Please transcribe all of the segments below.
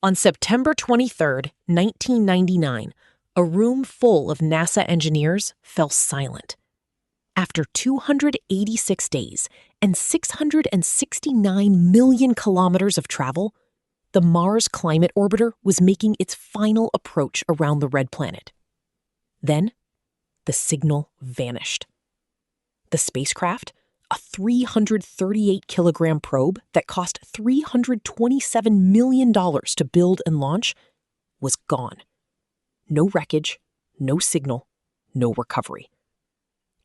On September 23, 1999, a room full of NASA engineers fell silent. After 286 days and 669 million kilometers of travel, the Mars Climate Orbiter was making its final approach around the red planet. Then, the signal vanished. The spacecraft, a 338-kilogram probe that cost $327 million to build and launch, was gone. No wreckage, no signal, no recovery.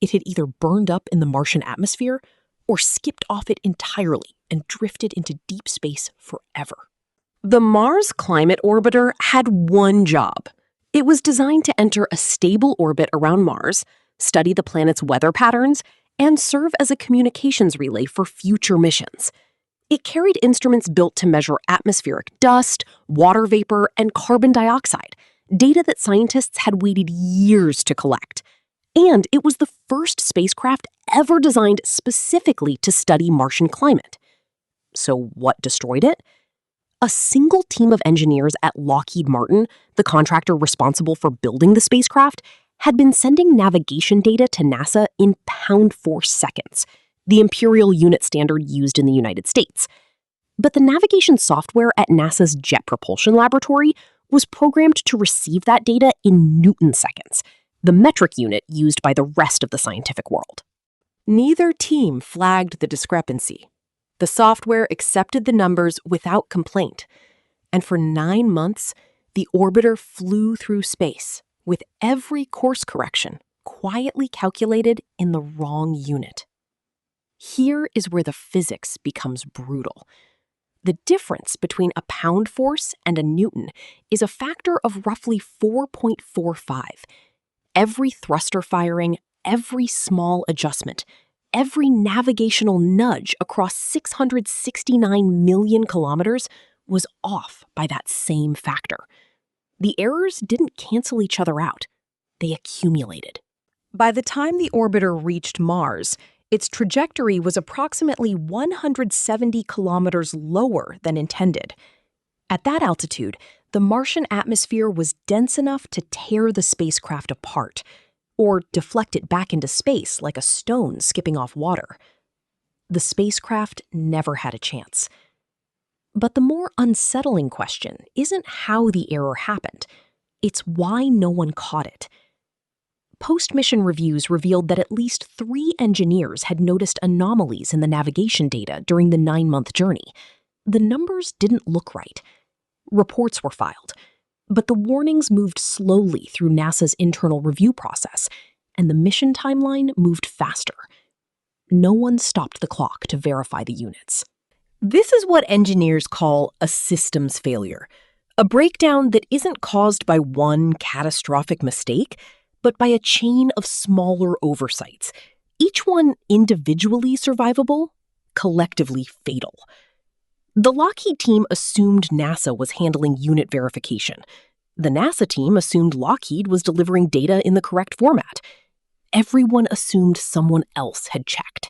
It had either burned up in the Martian atmosphere or skipped off it entirely and drifted into deep space forever. The Mars Climate Orbiter had one job. It was designed to enter a stable orbit around Mars, study the planet's weather patterns, and serve as a communications relay for future missions. It carried instruments built to measure atmospheric dust, water vapor, and carbon dioxide, data that scientists had waited years to collect. And it was the first spacecraft ever designed specifically to study Martian climate. So what destroyed it? A single team of engineers at Lockheed Martin, the contractor responsible for building the spacecraft, had been sending navigation data to NASA in pound-force seconds, the imperial unit standard used in the United States. But the navigation software at NASA's Jet Propulsion Laboratory was programmed to receive that data in Newton seconds, the metric unit used by the rest of the scientific world. Neither team flagged the discrepancy. The software accepted the numbers without complaint, and for 9 months, the orbiter flew through space with every course correction quietly calculated in the wrong unit. Here is where the physics becomes brutal. The difference between a pound force and a Newton is a factor of roughly 4.45. Every thruster firing, every small adjustment, every navigational nudge across 669 million kilometers was off by that same factor. The errors didn't cancel each other out. They accumulated. By the time the orbiter reached Mars, its trajectory was approximately 170 kilometers lower than intended. At that altitude, the Martian atmosphere was dense enough to tear the spacecraft apart, or deflect it back into space like a stone skipping off water. The spacecraft never had a chance. But the more unsettling question isn't how the error happened, it's why no one caught it. Post-mission reviews revealed that at least 3 engineers had noticed anomalies in the navigation data during the 9-month journey. The numbers didn't look right. Reports were filed, but the warnings moved slowly through NASA's internal review process, and the mission timeline moved faster. No one stopped the clock to verify the units. This is what engineers call a systems failure, a breakdown that isn't caused by one catastrophic mistake, but by a chain of smaller oversights, each one individually survivable, collectively fatal. The Lockheed team assumed NASA was handling unit verification. The NASA team assumed Lockheed was delivering data in the correct format. Everyone assumed someone else had checked.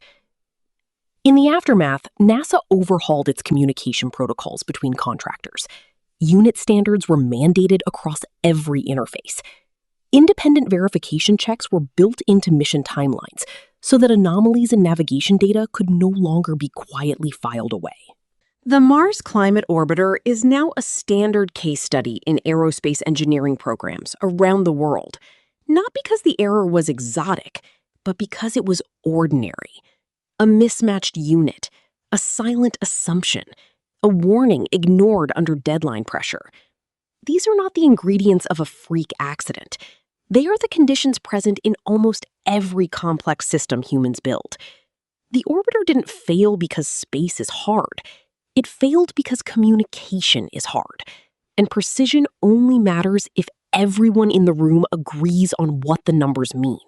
In the aftermath, NASA overhauled its communication protocols between contractors. Unit standards were mandated across every interface. Independent verification checks were built into mission timelines so that anomalies in navigation data could no longer be quietly filed away. The Mars Climate Orbiter is now a standard case study in aerospace engineering programs around the world, not because the error was exotic, but because it was ordinary. A mismatched unit, a silent assumption, a warning ignored under deadline pressure. These are not the ingredients of a freak accident. They are the conditions present in almost every complex system humans build. The orbiter didn't fail because space is hard. It failed because communication is hard, and precision only matters if everyone in the room agrees on what the numbers mean.